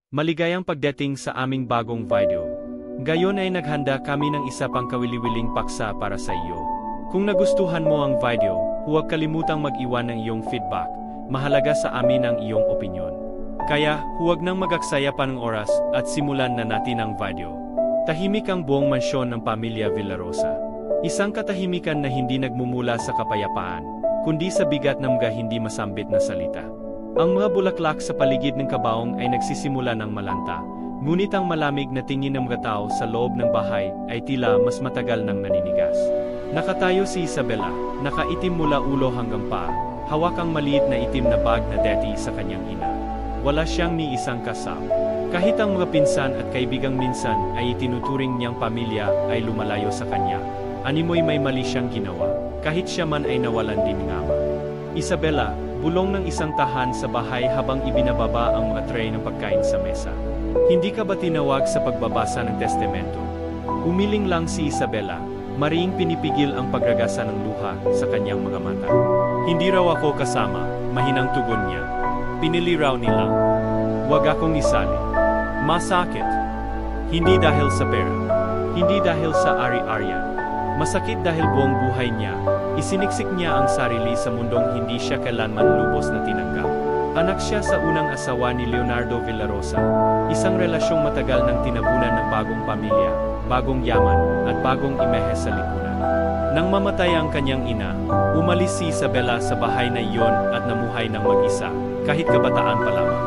Maligayang pagdating sa aming bagong video. Gayon ay naghanda kami ng isa pang kawili-wiling paksa para sa iyo. Kung nagustuhan mo ang video, huwag kalimutang mag-iwan ng iyong feedback. Mahalaga sa amin ang iyong opinyon. Kaya, huwag nang mag-aksaya pa ng oras at simulan na natin ang video. Tahimik ang buong mansyon ng pamilya Villarosa. Isang katahimikan na hindi nagmumula sa kapayapaan, kundi sa bigat ng mga hindi masambit na salita. Ang mga bulaklak sa paligid ng kabaong ay nagsisimula ng malanta, ngunit ang malamig na tingin ng mga tao sa loob ng bahay ay tila mas matagal nang naninigas. Nakatayo si Isabela, nakaitim mula ulo hanggang paa, hawak ang maliit na itim na bag na deti sa kanyang ina. Wala siyang ni isang kasama. Kahit ang mga pinsan at kaibigang minsan ay itinuturing niyang pamilya ay lumalayo sa kanya, animoy may mali siyang ginawa, kahit siya man ay nawalan din ng ama. Isabela, bulong ng isang tahan sa bahay habang ibinababa ang mga tray ng pagkain sa mesa. Hindi ka ba tinawag sa pagbabasa ng testamento? Umiling lang si Isabela, mariing pinipigil ang pagragasa ng luha sa kanyang mga mata. Hindi raw ako kasama, mahinang tugon niya. Pinili raw nila. Huwag akong isali. Masakit. Hindi dahil sa pera. Hindi dahil sa ari-arian. Masakit dahil buong buhay niya, isiniksik niya ang sarili sa mundong hindi siya kailanman lubos na tinanggap. Anak siya sa unang asawa ni Leonardo Villarosa, isang relasyong matagal nang tinabunan ng bagong pamilya, bagong yaman, at bagong imehe sa lipunan. Nang mamatay ang kanyang ina, umalis si Isabela sa bahay na iyon at namuhay ng mag-isa, kahit kabataan pa lamang.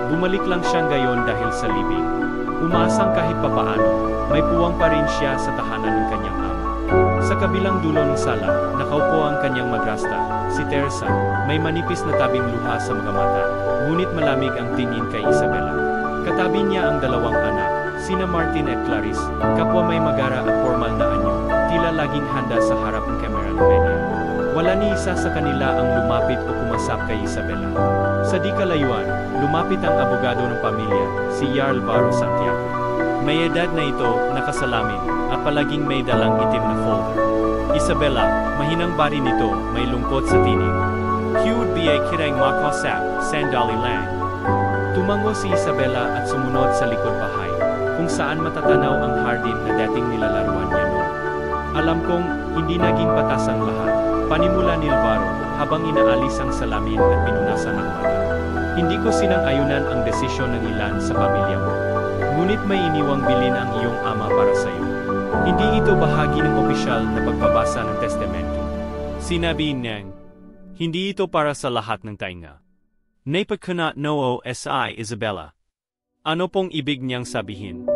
Bumalik lang siyang gayon dahil sa libing. Umaasang kahit papaano, may puwang pa rin siya sa tahanan ng kanyang ama. Sa kabilang dulo ng sala, nakaupo ang kanyang madrasta, si Teresa, may manipis na tabing luha sa mga mata, ngunit malamig ang tingin kay Isabela. Katabi niya ang dalawang anak, sina Martin at Clarice, kapwa may magara at formal na anyo, tila laging handa sa harap ng kamera ng media. Wala ni isa sa kanila ang lumapit o kumasap kay Isabela. Sa di kalayuan, lumapit ang abogado ng pamilya, si Jarl Varo Santiago. May edad na ito, nakasalamin, at palaging may dalang itim na folder. Isabela, mahinang bari nito, may lungkot sa tinig. Huwag ba kitang makasap, sandali lang. Tumango si Isabela at sumunod sa likod bahay, kung saan matatanaw ang hardin na dating nilalaruan niya noon. Alam kong, hindi naging patas ang lahat, panimula ni Alvaro, habang inaalis ang salamin at pinunasan ang mata. Hindi ko sinang-ayunan ang desisyon ng ilan sa pamilya mo. Ngunit may iniwang bilin ang iyong ama para sa iyo. Hindi ito bahagi ng opisyal na pagbabasa ng testamento. Sinabi niyang, hindi ito para sa lahat ng tainga. Napagkunat noo si Isabela. Ano pong ibig niyang sabihin?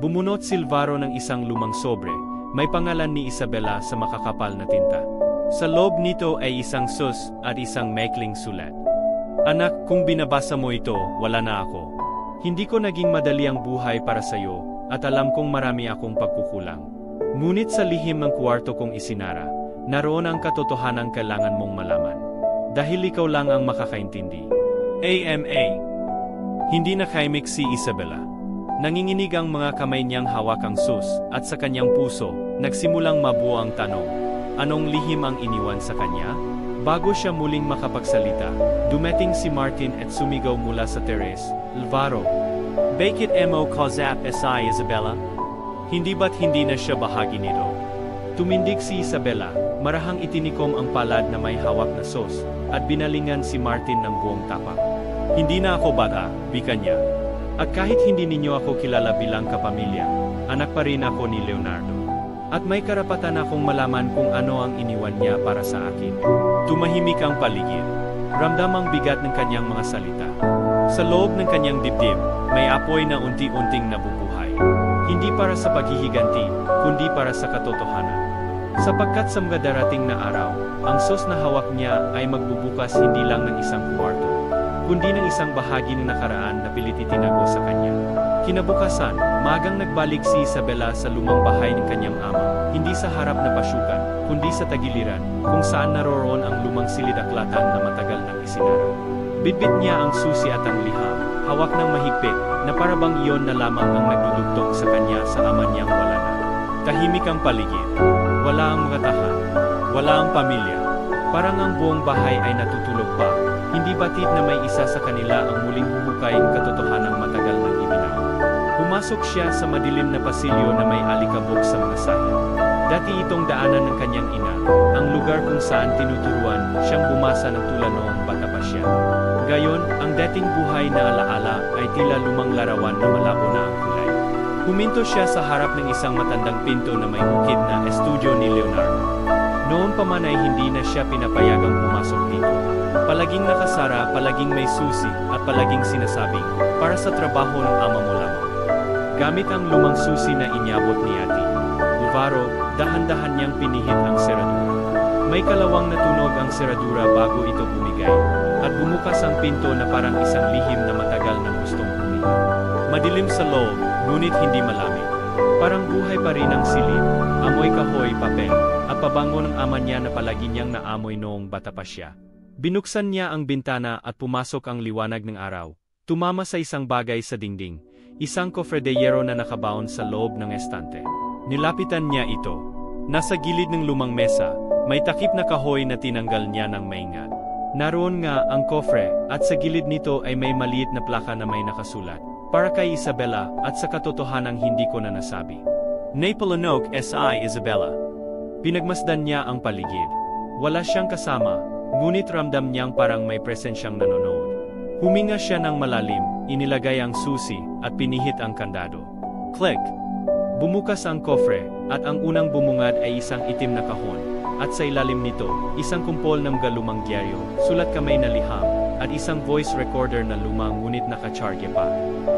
Bumunot si Alvaro ng isang lumang sobre, may pangalan ni Isabela sa makakapal na tinta. Sa loob nito ay isang sus at isang maikling sulat. Anak, kung binabasa mo ito, wala na ako. Hindi ko naging madali ang buhay para sa iyo, at alam kong marami akong pagkukulang. Ngunit sa lihim ng kwarto kong isinara, naroon ang katotohanang kailangan mong malaman. Dahil ikaw lang ang makakaintindi. AMA. Hindi nakaimik si Isabela. Nanginginig ang mga kamay niyang hawak ang sus, at sa kanyang puso, nagsimulang mabuo ang tanong. Anong lihim ang iniwan sa kanya? Bago siya muling makapagsalita, dumating si Martin at sumigaw mula sa teres, Alvaro. Bakit mo kausap si Isabela? Hindi ba't hindi na siya bahagi nito? Tumindig si Isabela, marahang itinikom ang palad na may hawak na sos, at binalingan si Martin ng buong tapak. Hindi na ako bata, bika niya. At kahit hindi ninyo ako kilala bilang kapamilya, anak pa rin ako ni Leonardo. At may karapatan akong malaman kung ano ang iniwan niya para sa akin. Tumahimik ang paligid. Ramdam ang bigat ng kanyang mga salita. Sa loob ng kanyang dibdib, may apoy na unti-unting nabubuhay. Hindi para sa paghihiganti, kundi para sa katotohanan. Sapagkat sa mga darating na araw, ang sos na hawak niya ay magbubukas hindi lang ng isang kwarto, kundi ng isang bahagi ng nakaraan na pilit itinago sa kanya. Kinabukasan, magang nagbalik si Isabela sa lumang bahay ng kanyang ama, hindi sa harap na pasyukan, kundi sa tagiliran, kung saan naroroon ang lumang silid-aklatan na matagal nang isinara. Bitbit niya ang susi at ang liham, hawak ng mahigpit, na parabang iyon na lamang ang nagdudugtong sa kanya sa ama niyang wala na. Tahimik ang paligid. Wala ang mga tahan. Wala ang pamilya. Parang ang buong bahay ay natutulog pa. Hindi batid na may isa sa kanila ang muling huhukayin katotohanang matagal nang Pumasok siya sa madilim na pasilyo na may alikabok sa mga sahig. Dati itong daanan ng kanyang ina, ang lugar kung saan tinuturuan siyang bumasa ng tula noong bata pa siya. Gayon, ang dating buhay na alaala ay tila lumang larawan na malabo na ang kulay. Huminto siya sa harap ng isang matandang pinto na may ukit na estudyo ni Leonardo. Noon pa man ay hindi na siya pinapayagang pumasok dito. Palaging nakasara, palaging may susi, at palaging sinasabing, para sa trabaho ng ama mo lamang. Gamit ang lumang susi na inyabot ni Ate Alvaro, dahan-dahan niyang pinihit ang seradura. May kalawang na tunog ang seradura bago ito bumigay, at bumukas ang pinto na parang isang lihim na matagal nang gustong bumigay. Madilim sa loob, ngunit hindi malamig. Parang buhay pa rin ang silid, amoy kahoy, papel, at pabango ng ama niya na palagi niyang naamoy noong bata pa siya. Binuksan niya ang bintana at pumasok ang liwanag ng araw. Tumama sa isang bagay sa dingding, isang kofre de yero na nakabaon sa loob ng estante. Nilapitan niya ito. Nasa gilid ng lumang mesa, may takip na kahoy na tinanggal niya ng maingat. Naroon nga ang kofre, at sa gilid nito ay may maliit na plaka na may nakasulat, para kay Isabela, at sa katotohanang hindi ko na nasabi. Napoleonic S.I. Isabela. Pinagmasdan niya ang paligid. Wala siyang kasama, ngunit ramdam niyang parang may presensyang nanonood. Huminga siya ng malalim, inilagay ang susi, at pinihit ang kandado. Click! Bumukas ang kofre, at ang unang bumungad ay isang itim na kahon, at sa ilalim nito, isang kumpol ng galumang dyaryo, sulat kamay na liham, at isang voice recorder na lumang ngunit nakacharge pa.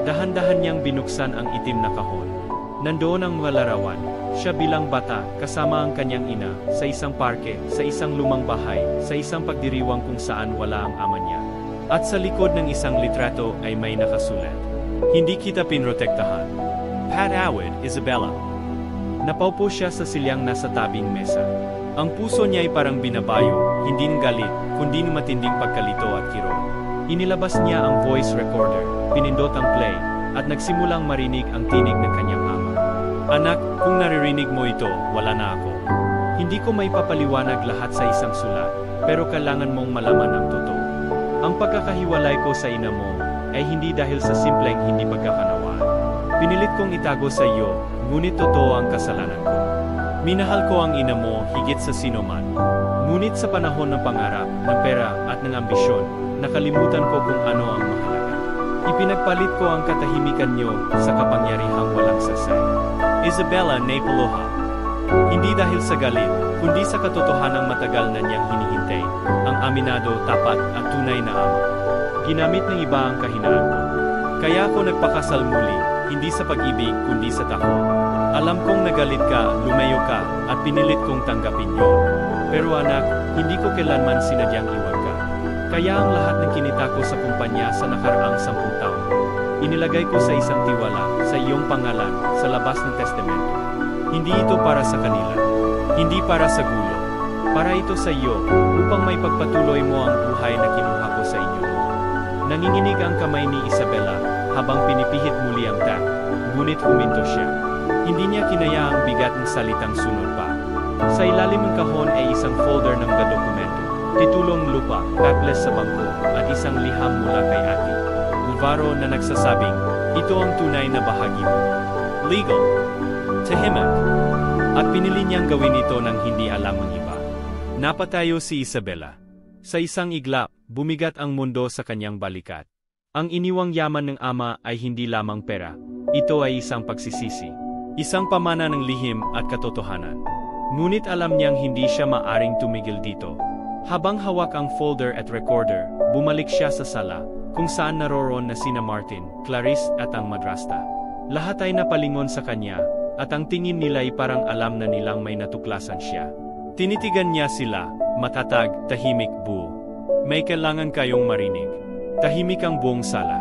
Dahan-dahan niyang binuksan ang itim na kahon. Nandoon ang mga larawan, siya bilang bata, kasama ang kanyang ina, sa isang parke, sa isang lumang bahay, sa isang pagdiriwang kung saan wala ang ama niya. At sa likod ng isang litrato ay may nakasulat. Hindi kita pinrotektahan. Pat Awad, Isabela. Napaupo siya sa silyang nasa tabing mesa. Ang puso niya ay parang binabayo, hindi ng galit, kundi ng matinding pagkalito at kirot. Inilabas niya ang voice recorder, pinindot ang play, at nagsimulang marinig ang tinig ng kanyang ama. Anak, kung naririnig mo ito, wala na ako. Hindi ko may papaliwanag lahat sa isang sulat, pero kailangan mong malaman ang totoo. Ang pagkakahiwalay ko sa ina mo, ay hindi dahil sa simpleng hindi pagkakanawaan. Pinilit kong itago sa iyo, ngunit totoo ang kasalanan ko. Minahal ko ang ina mo higit sa sino man. Ngunit sa panahon ng pangarap, ng pera at ng ambisyon, nakalimutan ko kung ano ang mahalaga. Ipinagpalit ko ang katahimikan niyo sa kapangyarihang walang sasay. Isabela Napoloha. Hindi dahil sa galit, kundi sa katotohanang matagal na niyang hinihintay, ang aminado, tapat at tunay na ama. Ginamit ng iba ang kahinaan ko. Kaya ako nagpakasal muli, hindi sa pag-ibig kundi sa takot. Alam kong nagalit ka, lumayo ka, at pinilit kong tanggapin yon. Pero anak, hindi ko kailanman sinadyang iwan ka. Kaya ang lahat ng kinita ko sa kumpanya sa nakaraang 10 taon, inilagay ko sa isang tiwala, sa iyong pangalan, sa labas ng testamento. Hindi ito para sa kanila. Hindi para sa gulo. Para ito sa iyo, upang may pagpatuloy mo ang buhay na kinuha ko sa inyo. Nanginginig ang kamay ni Isabela, habang pinipihit muli ang tag, ngunit huminto siya. Hindi niya kinaya ang bigat ng salitang sunod pa. Sa ilalim ng kahon ay isang folder ng mga dokumento, titulong lupa, paples sa bangko, at isang liham mula kay Ate Alvaro na nagsasabing, ito ang tunay na bahagi mo. Legal. Tahimik. At pinili niyang gawin ito nang hindi alam ang iba. Napatayo si Isabela. Sa isang iglap, bumigat ang mundo sa kanyang balikat. Ang iniwang yaman ng ama ay hindi lamang pera. Ito ay isang pagsisisi. Isang pamana ng lihim at katotohanan. Ngunit alam niyang hindi siya maaring tumigil dito. Habang hawak ang folder at recorder, bumalik siya sa sala, kung saan naroroon na sina Martin, Clarice at ang madrasta. Lahat ay napalingon sa kanya, at ang tingin nila ay parang alam na nilang may natuklasan siya. Tinitigan niya sila, matatag, tahimik, buo. May kailangan kayong marinig. Tahimik ang buong sala.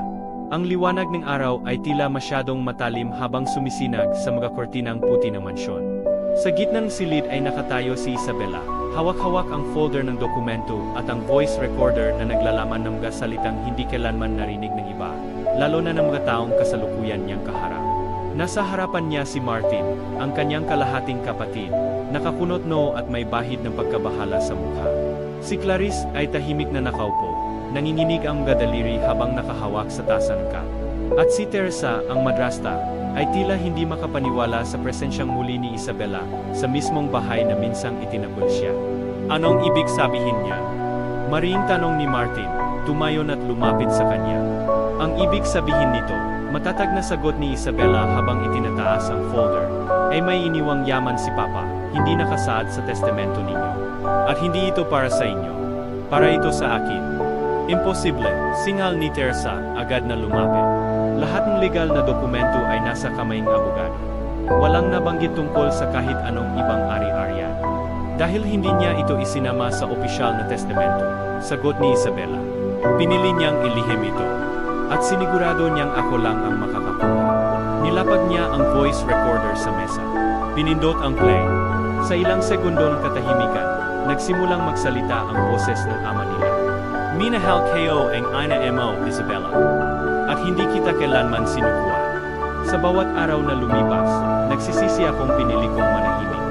Ang liwanag ng araw ay tila masyadong matalim habang sumisinag sa mga kortinang puti ng mansyon. Sa gitna ng silid ay nakatayo si Isabela, hawak-hawak ang folder ng dokumento at ang voice recorder na naglalaman ng mga salitang hindi kailanman narinig ng iba, lalo na ng mga taong kasalukuyan niyang kaharap. Nasa harapan niya si Martin, ang kanyang kalahating kapatid, nakakunot noo at may bahid ng pagkabahala sa mukha. Si Clarice ay tahimik na nakaupo, nanginginig ang mga daliri habang nakahawak sa tasa ng cup. At si Teresa, ang madrasta, ay tila hindi makapaniwala sa presensyang muli ni Isabela sa mismong bahay na minsang itinagol siya. Anong ibig sabihin niya? Mariing tanong ni Martin, tumayon at lumapit sa kanya. Ang ibig sabihin nito, matatag na sagot ni Isabela habang itinataas ang folder, ay may iniwang yaman si Papa, hindi nakasaad sa testamento ninyo. At hindi ito para sa inyo. Para ito sa akin. Imposible, singal ni Teresa, agad na lumapit. Lahat ng legal na dokumento ay nasa kamay ng abogado. Walang nabanggit tungkol sa kahit anong ibang ari-arian. Dahil hindi niya ito isinama sa opisyal na testamento, sagot ni Isabela. Pinili niyang ilihim ito. At sinigurado niyang ako lang ang makakakuha. Nilapag niya ang voice recorder sa mesa. Pinindot ang play. Sa ilang segundong katahimikan, nagsimulang magsalita ang boses ng ama nila. Minahal ko ang ina mo, Isabela. At hindi kita kailanman sinukuha. Sa bawat araw na lumipas, nagsisisi akong pinili kong manahimik.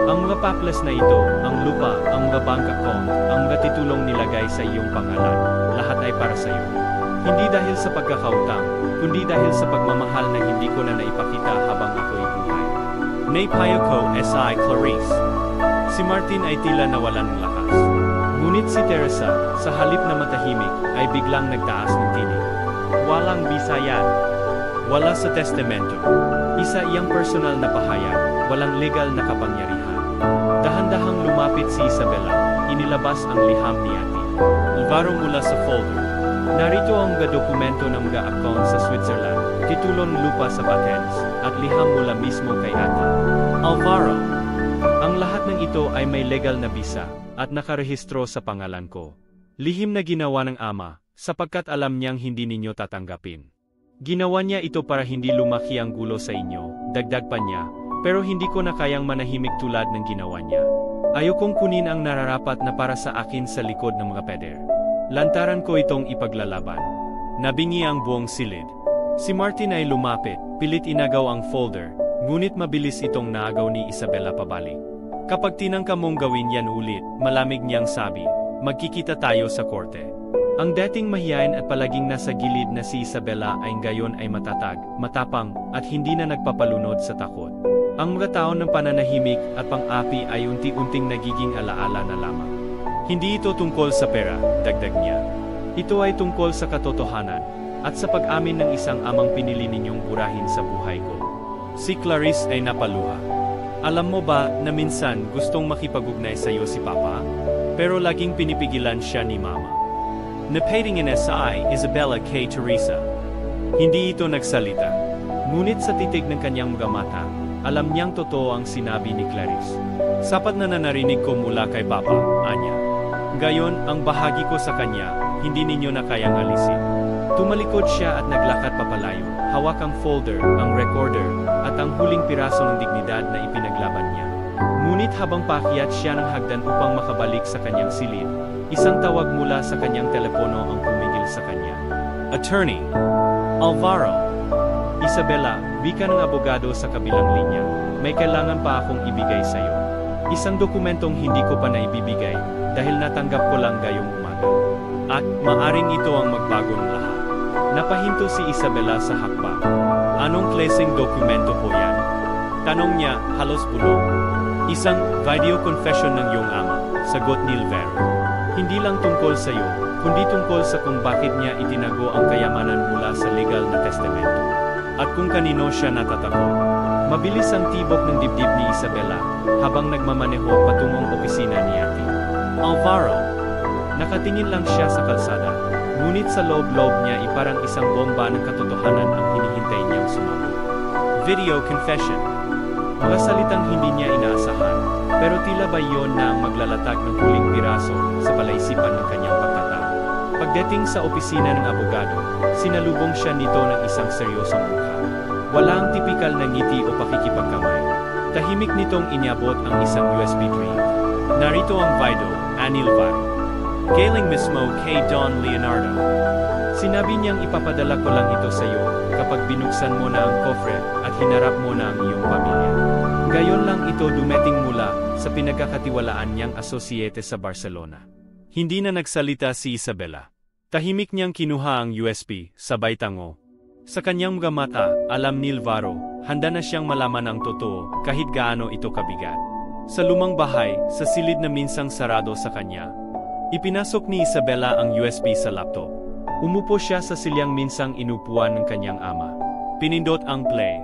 Ang mga paples na ito, ang lupa, ang mga bank account, ang mga titulong nilagay sa iyong pangalan, lahat ay para sa iyo. Hindi dahil sa pagkakautang, kundi dahil sa pagmamahal na hindi ko na naipakita habang ako'y buhay. Naipayo ko, S.I. Clarice. Si Martin ay tila nawalan ng lakas. Ngunit si Teresa, sa halip na matahimik, ay biglang nagtaas ng tinig. Walang bisayan. Wala sa testamento. Isa iyang personal na pahayag, walang legal na kapangyarihan. Dahan-dahang lumapit si Isabela, inilabas ang liham ni Ate Alvaro mula sa folder. Narito ang mga dokumento ng mga account sa Switzerland, titulong lupa sa Batangas, at liham mula mismo kay Ate Alvaro. Ang lahat ng ito ay may legal na bisa, at nakarehistro sa pangalan ko. Lihim na ginawa ng ama, sapagkat alam niyang hindi ninyo tatanggapin. Ginawa niya ito para hindi lumaki ang gulo sa inyo, dagdag pa niya, pero hindi ko na kayang manahimik tulad ng ginawa niya. Ayokong kunin ang nararapat na para sa akin sa likod ng mga peder. Lantaran ko itong ipaglalaban. Nabingi ang buong silid. Si Martin ay lumapit, pilit inagaw ang folder, ngunit mabilis itong naagaw ni Isabela pabalik. Kapag tinangka mong gawin yan ulit, malamig niyang sabi, magkikita tayo sa korte. Ang dating mahiyain at palaging nasa gilid na si Isabela ay ngayon ay matatag, matapang, at hindi na nagpapalunod sa takot. Ang mga taon ng pananahimik at pang-api ay unti-unting nagiging alaala na lamang. Hindi ito tungkol sa pera, dagdag niya. Ito ay tungkol sa katotohanan, at sa pag-amin ng isang amang pinili ninyong burahin sa buhay ko. Si Clarice ay napaluha. Alam mo ba na minsan gustong makipag-ugnay sa iyo si Papa? Pero laging pinipigilan siya ni Mama. Napating in S.I. Isabela K. Teresa. Hindi ito nagsalita. Ngunit sa titig ng kanyang mga mata, alam niyang totoo ang sinabi ni Clarice. Sapat na narinig ko mula kay Papa, Anya. Gayon, ang bahagi ko sa kanya, hindi ninyo na kayang alisin. Tumalikod siya at naglakad papalayo, hawak ang folder, ang recorder, at ang huling piraso ng dignidad na ipinaglaban niya. Ngunit habang paakyat siya ng hagdan upang makabalik sa kanyang silid, isang tawag mula sa kanyang telepono ang pumigil sa kanya. Attorney Alvaro. Isabela, wika ng abogado sa kabilang linya, may kailangan pa akong ibigay sa iyo. Isang dokumentong hindi ko pa naibibigay, dahil natanggap ko lang gayong umaga. At, maaring ito ang magbago ng lahat. Napahinto si Isabela sa hakbang. Anong klaseng dokumento po yan? Tanong niya, halos bulong. Isang video confession ng iyong ama, sagot ni Alvaro. Hindi lang tungkol sa iyo, kundi tungkol sa kung bakit niya itinago ang kayamanan mula sa legal na testamento. At kung kanino siya natatakot. Mabilis ang tibok ng dibdib ni Isabela, habang nagmamaneho patungong opisina ni Ate Alvaro. Nakatingin lang siya sa kalsada, ngunit sa loob-loob niya ay parang isang bomba ng katotohanan ang hinihintay niyang sumagot. Video confession. Mga salitang hindi niya inaasahan, pero tila ba iyon na ang maglalatag ng huling piraso sa palaisipan ng kanyang pagkatao. Pagdating sa opisina ng abogado, sinalubong siya nito ng isang seryosong mukha. Wala ang tipikal na ngiti o pakikipagkamay. Tahimik nitong inyabot ang isang USB drive. Narito ang video, Anil Vai. Galing mismo kay Don Leonardo. Sinabi niyang ipapadala ko lang ito sa iyo kapag binuksan mo na ang kofre at hinarap mo na ang iyong pamilya. Gayon lang ito dumating mula sa pinagkakatiwalaan niyang asosyete sa Barcelona. Hindi na nagsalita si Isabela. Tahimik niyang kinuha ang USB, sabay tango. Sa kanyang mga mata, alam ni Alvaro, handa na siyang malaman ang totoo kahit gaano ito kabigat. Sa lumang bahay, sa silid na minsang sarado sa kanya, ipinasok ni Isabela ang USB sa laptop. Umupo siya sa silyang minsang inupuan ng kanyang ama. Pinindot ang play.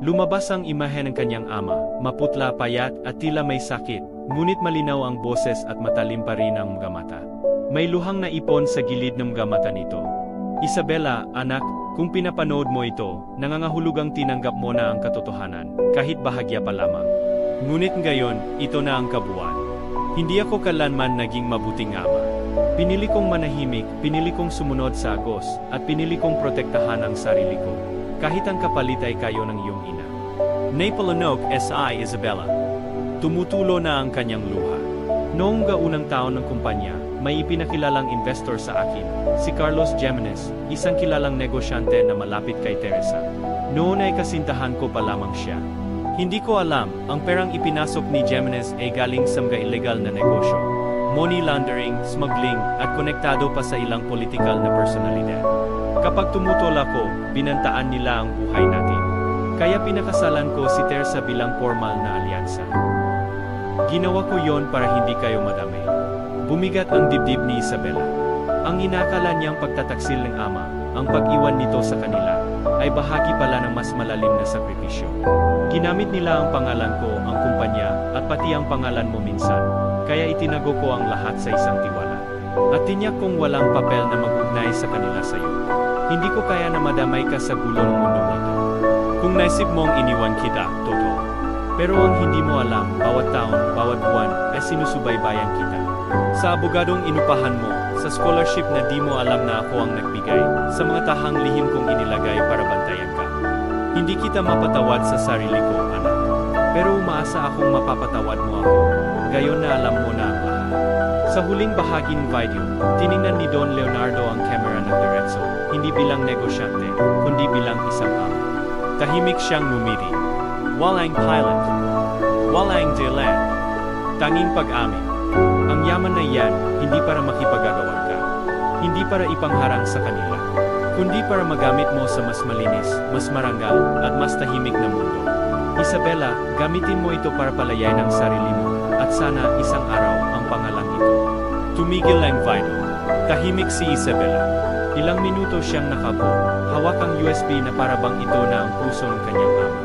Lumabas ang imahe ng kanyang ama, maputla, payat at tila may sakit, ngunit malinaw ang boses at matalim pa rin ang mga mata. May luhang naipon sa gilid ng mga mata nito. Isabela, anak, kung pinapanood mo ito, nangangahulugang tinanggap mo na ang katotohanan, kahit bahagya pa lamang. Ngunit ngayon, ito na ang kabuuan. Hindi ako kailanman naging mabuting ama. Pinili kong manahimik, pinili kong sumunod sa agos, at pinili kong protektahan ang sarili ko, kahit ang kapalit ay kayo ng iyong ina. Napoleonic S.I. Isabela. Tumutulo na ang kanyang luha. Noong unang taon ng kumpanya, may ipinakilalang investor sa akin, si Carlos Jimenez, isang kilalang negosyante na malapit kay Teresa. Noon ay kasintahan ko pa lamang siya. Hindi ko alam, ang perang ipinasok ni Jimenez ay galing sa mga illegal na negosyo. Money laundering, smuggling, at konektado pa sa ilang politikal na personalidad. Kapag tumutol ako, binantaan nila ang buhay natin. Kaya pinakasalan ko si Teresa bilang formal na alyansa. Ginawa ko yon para hindi kayo madamay. Bumigat ang dibdib ni Isabela. Ang inakala niyang pagtataksil ng ama, ang pag-iwan nito sa kanila, ay bahagi pala ng mas malalim na sakripisyo. Ginamit nila ang pangalan ko, ang kumpanya, at pati ang pangalan mo minsan, kaya itinago ko ang lahat sa isang tiwala. At tinyak kong walang papel na mag-ugnay sa kanila sa iyo. Hindi ko kaya na madamay ka sa gulo ng mundong ito. Kung naisip mong iniwan kita, totoo. Pero ang hindi mo alam, bawat taon, bawat buwan, ay sinusubaybayan kita. Sa abogadong inupahan mo, sa scholarship na di mo alam na ako ang nagbigay, sa mga tahang lihim kong inilagay para bantayan ka. Hindi kita mapatawad sa sarili ko, anak. Pero umaasa akong mapapatawad mo ako. Gayon na alam mo na ang lahat. Sa huling bahagi ng video, tiningnan ni Don Leonardo ang camera ng diretso, hindi bilang negosyante, kundi bilang isang ama. Tahimik siyang ngumiti. Walang pilot. Walang dahilan. Tanging pag-amin. Ang yaman na iyan, hindi para makipagagawan ka. Hindi para ipangharang sa kanila. Kundi para magamit mo sa mas malinis, mas marangal, at mas tahimik na mundo. Isabela, gamitin mo ito para palayain ang sarili mo, at sana isang araw ang pangalang ito. Tumigil ang video. Tahimik si Isabela. Ilang minuto siyang nakaupo, hawak ang USB na parabang ito na ang puso ng kanyang ama.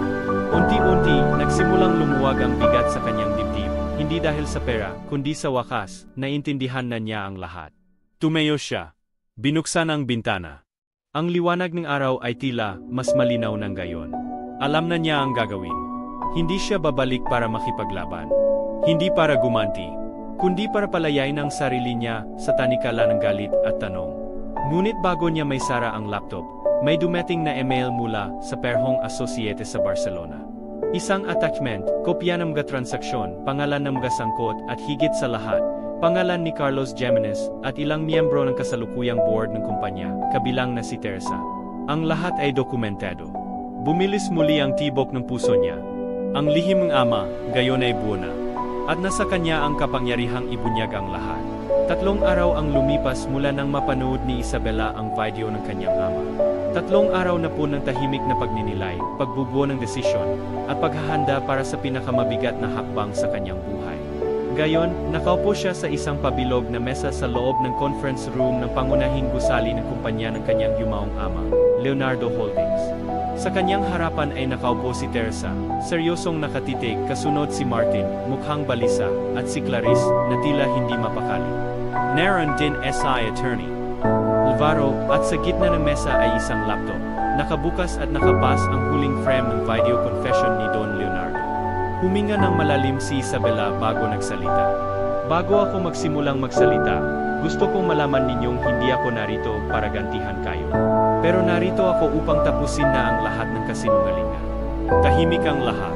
Unti-unti, nagsimulang lumuwag ang bigat sa kanyang dibdib, hindi dahil sa pera, kundi sa wakas, naintindihan na niya ang lahat. Tumayo siya. Binuksan ang bintana. Ang liwanag ng araw ay tila mas malinaw ng gayon. Alam na niya ang gagawin. Hindi siya babalik para makipaglaban. Hindi para gumanti, kundi para palayain ang sarili niya sa tanikala ng galit at tanong. Ngunit bago niya may sara ang laptop, may dumating na email mula sa Perhong Associates sa Barcelona. Isang attachment, kopya ng mga transaksyon, pangalan ng mga sangkot at higit sa lahat, pangalan ni Carlos Jimenez at ilang miyembro ng kasalukuyang board ng kumpanya, kabilang na si Teresa. Ang lahat ay dokumentado. Bumilis muli ang tibok ng puso niya. Ang lihim ng ama, gayon ay buo na. At nasa kanya ang kapangyarihang ibunyag ang lahat. 3 araw ang lumipas mula nang mapanood ni Isabela ang video ng kanyang ama. 3 araw na po ng tahimik na pagninilay, pagbubuo ng desisyon, at paghahanda para sa pinakamabigat na hakbang sa kanyang buhay. Gayon, nakaupo siya sa isang pabilog na mesa sa loob ng conference room ng pangunahing gusali ng kumpanya ng kanyang yumaong ama, Leonardo Holdings. Sa kanyang harapan ay nakaupo si Teresa, seryosong nakatitig, kasunod si Martin, mukhang balisa, at si Clarice, na tila hindi mapakali. Naron din SI attorney. Alvaro, at sa gitna ng mesa ay isang laptop. Nakabukas at nakapas ang huling frame ng video confession ni Don Leonardo. Huminga ng malalim si Isabela bago nagsalita. Bago ako magsimulang magsalita, gusto kong malaman ninyong hindi ako narito para gantihan kayo. Pero narito ako upang tapusin na ang lahat ng kasinungalingan. Tahimik ang lahat.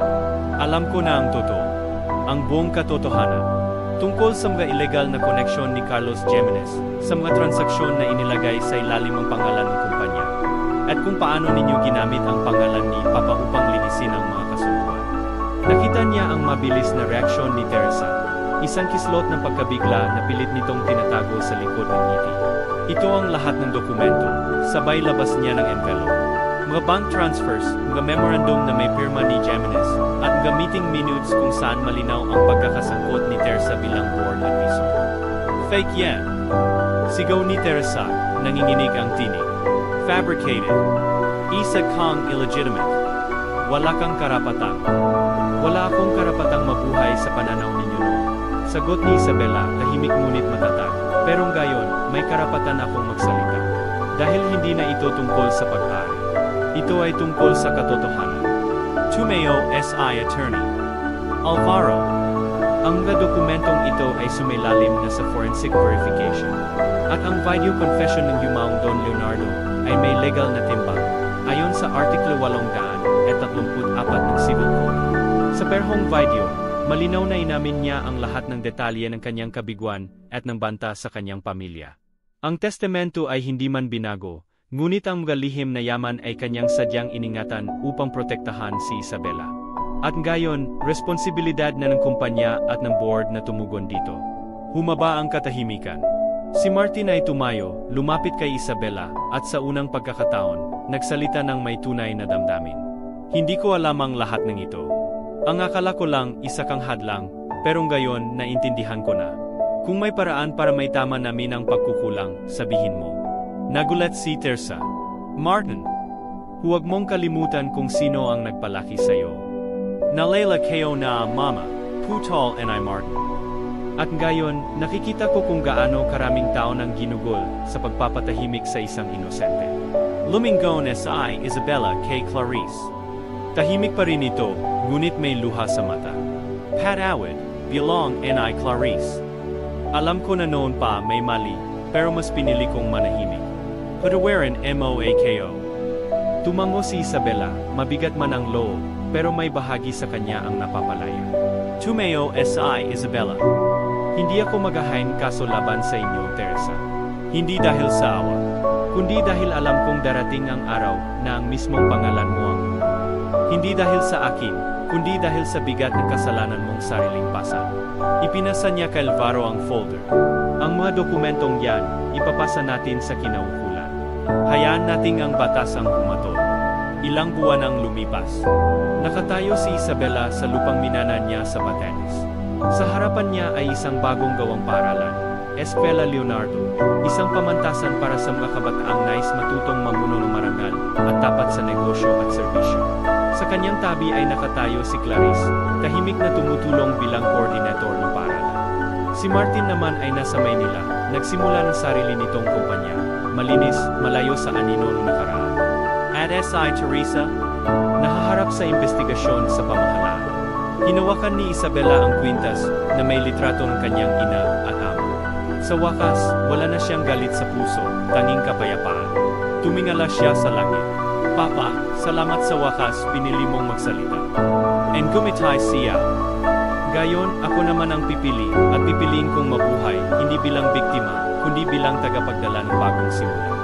Alam ko na ang totoo. Ang buong katotohanan. Tungkol sa mga illegal na koneksyon ni Carlos Jimenez, sa mga transaksyon na inilagay sa ilalim ng pangalan ng kumpanya, at kung paano ninyo ginamit ang pangalan ni Papa upang linisin ang mga kasunduan. Nakita niya ang mabilis na reaksyon ni Teresa, isang kislot ng pagkabigla na pilit nitong tinatago sa likod ng ngiti. Ito ang lahat ng dokumento, sabay labas niya ng envelope. Mga bank transfers, mga memorandum na may pirma ni Geminis, at mga meeting minutes kung saan malinaw ang pagkakasangkot ni Teresa bilang board advisor. Fake yan. Sigaw ni Teresa, nanginginig ang tinig. Fabricated. Isa kang illegitimate. Wala kang karapatan. Wala akong karapatang mabuhay sa pananaw ninyo noon. Sagot ni Isabela, tahimik ngunit matatag. Pero gayon, may karapatan akong magsalita. Dahil hindi na ito tungkol sa pag-ari. Ito ay tungkol sa katotohanan. Tumeo S.I. Attorney Alvaro. Ang mga dokumentong ito ay sumailalim na sa forensic verification. At ang video confession ng yumaong Don Leonardo ay may legal na timbang, ayon sa Artiklo 834 ng Civil Code. Sa perhong video, malinaw na inamin niya ang lahat ng detalye ng kanyang kabiguan at ng banta sa kanyang pamilya. Ang testamento ay hindi man binago, ngunit ang mga lihim na yaman ay kanyang sadyang iningatan upang protektahan si Isabela. At gayon, responsibilidad na ng kumpanya at ng board na tumugon dito. Humaba ang katahimikan. Si Martin ay tumayo, lumapit kay Isabela, at sa unang pagkakataon, nagsalita ng may tunay na damdamin. Hindi ko alam ang lahat ng ito. Ang akala ko lang, isa kang hadlang, pero gayon, naintindihan ko na. Kung may paraan para may tama namin ang pagkukulang, sabihin mo. Nagulat si Teresa. Martin, huwag mong kalimutan kung sino ang nagpalaki sa'yo. Nalela kayo na mama, Putol and I Martin. At gayon, nakikita ko kung gaano karaming tao nang ginugol sa pagpapatahimik sa isang inosente. Lumingon S.I. Isabela K. Clarice. Tahimik pa rin ito, ngunit may luha sa mata. Patawad, Bilong N.I. Clarice. Alam ko na noon pa may mali, pero mas pinili kong manahimik. Patawarin MOAKO. Tumango si Isabela, mabigat man ang loob, pero may bahagi sa kanya ang napapalaya. Tumeo S.I. Isabela. Hindi ako maghahain kaso laban sa inyo, Teresa. Hindi dahil sa awa, kundi dahil alam kong darating ang araw na ang mismong pangalan mo ang hindi dahil sa akin, kundi dahil sa bigat ng kasalanan mong sariling pasan. Ipinasa niya kay Alvaro ang folder. Ang mga dokumentong yan, ipapasa natin sa kinaukulan. Hayaan nating ang batas ang humatol. Ilang buwan ang lumipas. Nakatayo si Isabela sa lupang minana niya sa Batanes. Sa harapan niya ay isang bagong gawang paaralan, Eskwela Leonardo, isang pamantasan para sa mga kabataang nais matutong mamuno ng marangal at tapat sa negosyo at serbisyo. Sa kanyang tabi ay nakatayo si Clarice, tahimik na tumutulong bilang koordinator ng paaralan. Si Martin naman ay nasa Maynila, nagsimula ng sarili nitong kumpanya, malinis, malayo sa anino noong nakaraan. At S.I. Teresa, nahaharap sa investigasyon sa pamahalaan. Hinawakan ni Isabela ang kwintas na may litrato ng kanyang ina at amo. Sa wakas, wala na siyang galit sa puso, tanging kapayapaan. Tumingala siya sa langit. Papa, salamat sa wakas pinili mong magsalita. And gumitay siya. Gayon, ako naman ang pipili, at pipiliin kong mabuhay, hindi bilang biktima, kundi bilang tagapagdala ng bagong simula.